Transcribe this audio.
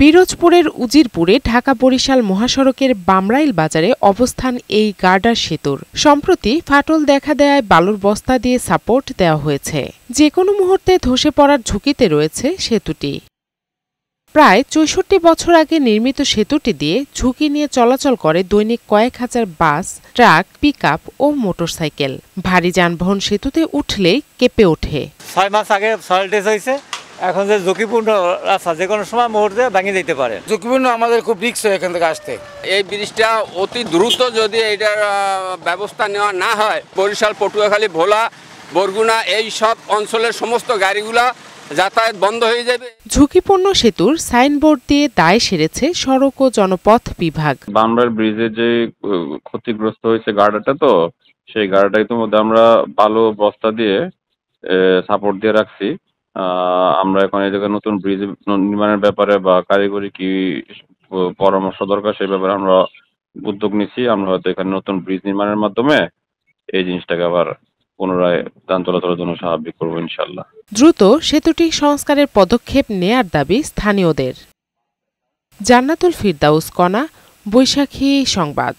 পিরোজপুরের উজিরপুরে ঢাকা-বরিশাল মহাসড়কের বামরাইল বাজারে অবস্থান এই গার্ডার সেতুর। সম্প্রতি ফাটল দেখা দেয়ায় বালুর বস্তা দিয়ে সাপোর্ট দেওয়া হয়েছে। যেকোনো মুহূর্তে ধসে পড়ার ঝুঁকিতে রয়েছে সেতুটি। প্রায় ৬৪ বছর আগে নির্মিত সেতুটি দিয়ে ঝুঁকি নিয়ে চলাচল করে দৈনিক কয়েক হাজার বাস, ট্রাক, পিকআপ ও মোটরসাইকেল। ভারী যানবাহন সেতুতে উঠলেই কেঁপে ওঠে। ৬ মাস আগে সয়েল টেস্ট হয়েছে। এখন যে ঝুঁকিপূর্ণ রাস্তা, যে কোনো সময় মুহূর্তে ভেঙে যেতে পারে। ঝুঁকিপূর্ণ, আমাদের খুব রিস্ক হয় এখান থেকে আসতে। এই ব্রিজটা অতি দ্রুত যদি এটার ব্যবস্থা নেওয়া না হয়, বরিশাল, পটুয়াখালী, ভোলা, বরগুনা এই সব অঞ্চলের সমস্ত গাড়িগুলা যাতায়াত বন্ধ হয়ে যাবে। ঝুঁকিপূর্ণ সেতুর সাইনবোর্ড দিয়ে দায় সেরেছে সড়ক ও জনপথ বিভাগ। বামরাইল ব্রিজে যে ক্ষতিগ্রস্ত হয়েছে গার্ডারটা, তো সেই গার্ডারটা ইতিমধ্যে আমরা বালু বস্তা দিয়ে সাপোর্ট দিয়ে রাখছি। আমরা এখন এই জায়গায় নতুন ব্রিজ নির্মাণের ব্যাপারে বা কারিগরি কি পরামর্শ দরকার সেই ব্যাপারে আমরা উদ্যোগ নিচ্ছি। আমরা হয়তো এখানে নতুন ব্রিজ নির্মাণের মাধ্যমে এই জিনিসটাকে আবার পুনরায় যান চলাচলের জন্য স্বাভাবিক করবো ইনশাল্লাহ। দ্রুত সেতুটি সংস্কারের পদক্ষেপ নেয়ার দাবি স্থানীয়দের। জান্নাতুল ফিরদাউস কণা, বৈশাখী সংবাদ।